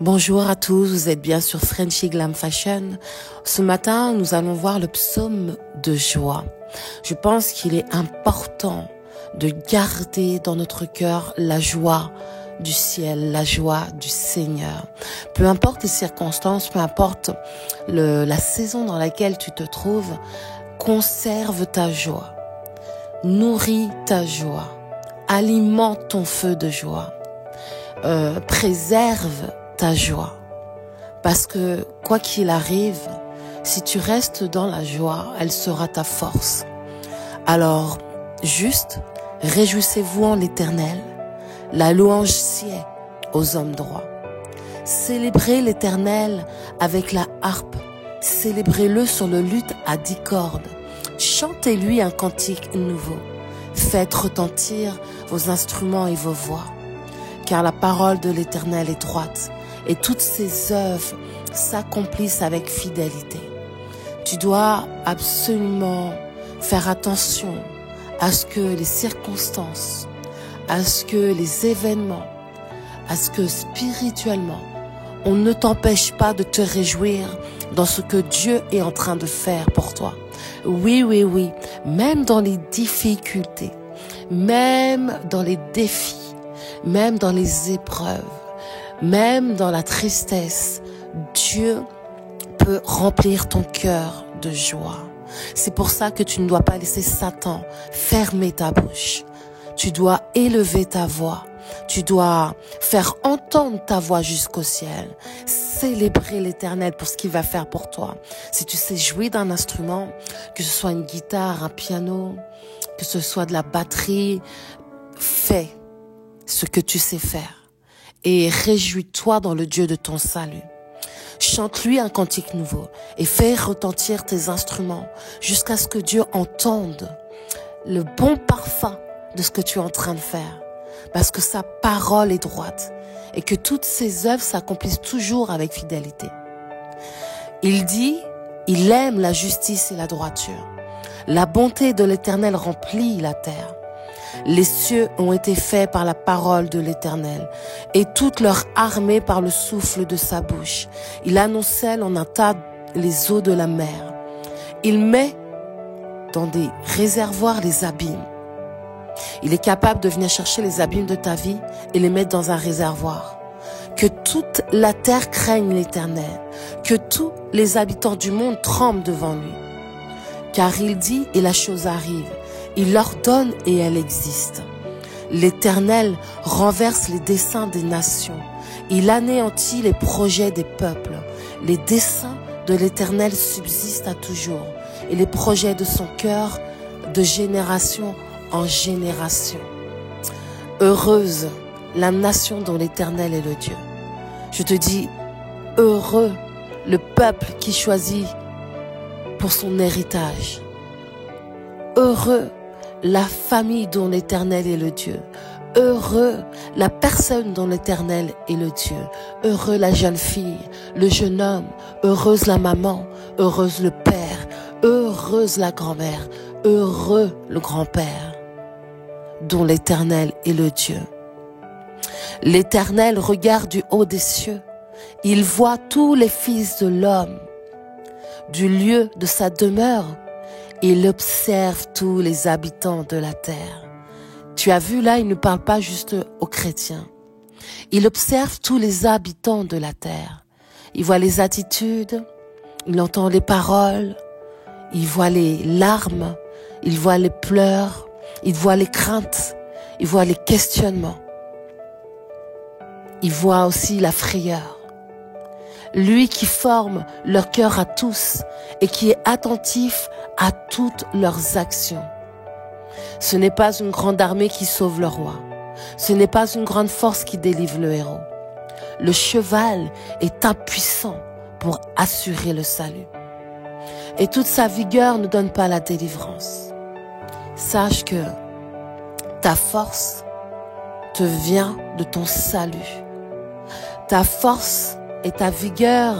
Bonjour à tous, vous êtes bien sur Frenchy Glam Fashion. Ce matin, nous allons voir le psaume de joie. Je pense qu'il est important de garder dans notre cœur la joie du ciel, la joie du Seigneur. Peu importe les circonstances, peu importe la saison dans laquelle tu te trouves, conserve ta joie, nourris ta joie, alimente ton feu de joie, préserve ta joie. Parce que quoi qu'il arrive, si tu restes dans la joie, elle sera ta force. Alors, juste, réjouissez-vous en l'Éternel. La louange sied aux hommes droits. Célébrez l'Éternel avec la harpe. Célébrez-le sur le luth à 10 cordes. Chantez-lui un cantique nouveau. Faites retentir vos instruments et vos voix. Car la parole de l'Éternel est droite et toutes ses œuvres s'accomplissent avec fidélité. Tu dois absolument faire attention à ce que les circonstances, à ce que les événements, à ce que spirituellement, on ne t'empêche pas de te réjouir dans ce que Dieu est en train de faire pour toi. Oui, même dans les difficultés, même dans les défis, même dans les épreuves, même dans la tristesse, Dieu peut remplir ton cœur de joie. C'est pour ça que tu ne dois pas laisser Satan fermer ta bouche. Tu dois élever ta voix. Tu dois faire entendre ta voix jusqu'au ciel. Célébrer l'Éternel pour ce qu'il va faire pour toi. Si tu sais jouer d'un instrument, que ce soit une guitare, un piano, que ce soit de la batterie, fais ce que tu sais faire. Et réjouis-toi dans le Dieu de ton salut. Chante-lui un cantique nouveau et fais retentir tes instruments jusqu'à ce que Dieu entende le bon parfum de ce que tu es en train de faire. Parce que sa parole est droite et que toutes ses œuvres s'accomplissent toujours avec fidélité. Il dit, il aime la justice et la droiture. La bonté de l'Éternel remplit la terre. Les cieux ont été faits par la parole de l'Éternel et toute leur armée par le souffle de sa bouche. Il anoncelle en un tas les eaux de la mer. Il met dans des réservoirs les abîmes. Il est capable de venir chercher les abîmes de ta vie et les mettre dans un réservoir. Que toute la terre craigne l'Éternel, que tous les habitants du monde tremblent devant lui. Car il dit et la chose arrive. Il l'ordonne et elle existe. L'Éternel renverse les desseins des nations. Il anéantit les projets des peuples. Les desseins de l'Éternel subsistent à toujours et les projets de son cœur de génération en génération. Heureuse la nation dont l'Éternel est le Dieu. Je te dis, heureux le peuple qui choisit pour son héritage. Heureux la famille dont l'Éternel est le Dieu. Heureux la personne dont l'Éternel est le Dieu. Heureux la jeune fille, le jeune homme. Heureuse la maman, heureuse le père, heureuse la grand-mère, heureux le grand-père dont l'Éternel est le Dieu. L'Éternel regarde du haut des cieux. Il voit tous les fils de l'homme. Du lieu de sa demeure, il observe tous les habitants de la terre. Tu as vu là, il ne parle pas juste aux chrétiens. Il observe tous les habitants de la terre. Il voit les attitudes, il entend les paroles, il voit les larmes, il voit les pleurs, il voit les craintes, il voit les questionnements. Il voit aussi la frayeur. Lui qui forme leur cœur à tous et qui est attentif à toutes leurs actions. Ce n'est pas une grande armée qui sauve le roi. Ce n'est pas une grande force qui délivre le héros. Le cheval est impuissant pour assurer le salut. Et toute sa vigueur ne donne pas la délivrance. Sache que ta force te vient de ton salut. Ta force et ta vigueur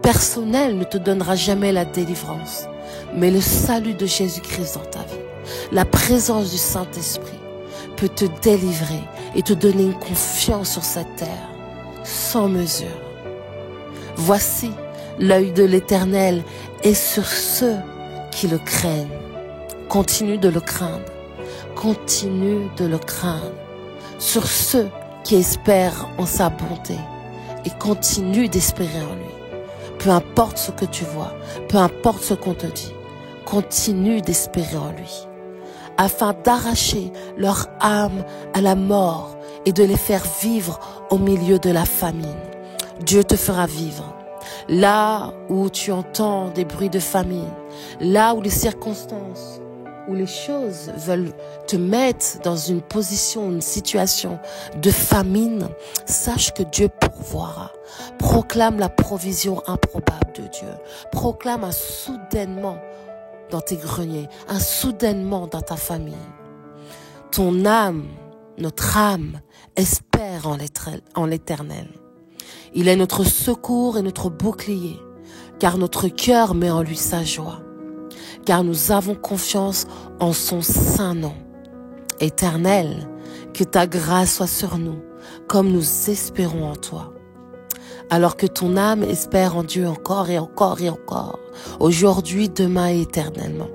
personnelle ne te donnera jamais la délivrance, mais le salut de Jésus-Christ dans ta vie, la présence du Saint-Esprit peut te délivrer et te donner une confiance sur cette terre sans mesure. Voici, l'œil de l'Éternel est sur ceux qui le craignent. Continue de le craindre. Continue de le craindre. Sur ceux qui espèrent en sa bonté. Et continue d'espérer en lui. Peu importe ce que tu vois, peu importe ce qu'on te dit, continue d'espérer en lui. Afin d'arracher leur âme à la mort et de les faire vivre au milieu de la famine. Dieu te fera vivre. Là où tu entends des bruits de famine, là où les circonstances, où les choses veulent te mettre dans une position, une situation de famine, sache que Dieu pourvoira. Proclame la provision improbable de Dieu. Proclame un soudainement dans tes greniers, un soudainement dans ta famille. Ton âme, notre âme, espère en l'Éternel. Il est notre secours et notre bouclier, car notre cœur met en lui sa joie, car nous avons confiance en son saint nom. Éternel, que ta grâce soit sur nous, comme nous espérons en toi. Alors que ton âme espère en Dieu encore et encore et encore, aujourd'hui, demain et éternellement.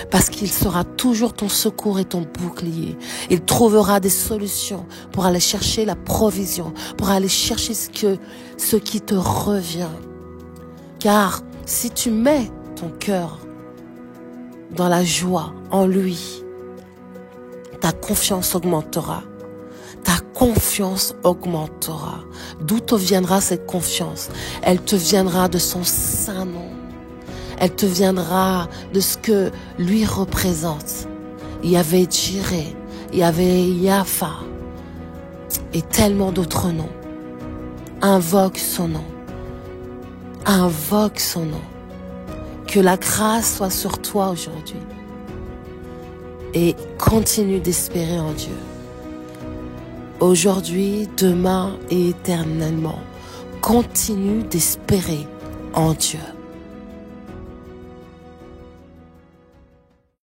Parce qu'il sera toujours ton secours et ton bouclier. Il trouvera des solutions pour aller chercher la provision, pour aller chercher ce qui te revient. Car si tu mets ton cœur dans la joie, en lui, ta confiance augmentera. Ta confiance augmentera. D'où te viendra cette confiance? Elle te viendra de son saint nom. Elle te viendra de ce que lui représente. Il y avait Jireh, il y avait Yafa et tellement d'autres noms. Invoque son nom. Invoque son nom. Que la grâce soit sur toi aujourd'hui. Et continue d'espérer en Dieu. Aujourd'hui, demain et éternellement. Continue d'espérer en Dieu.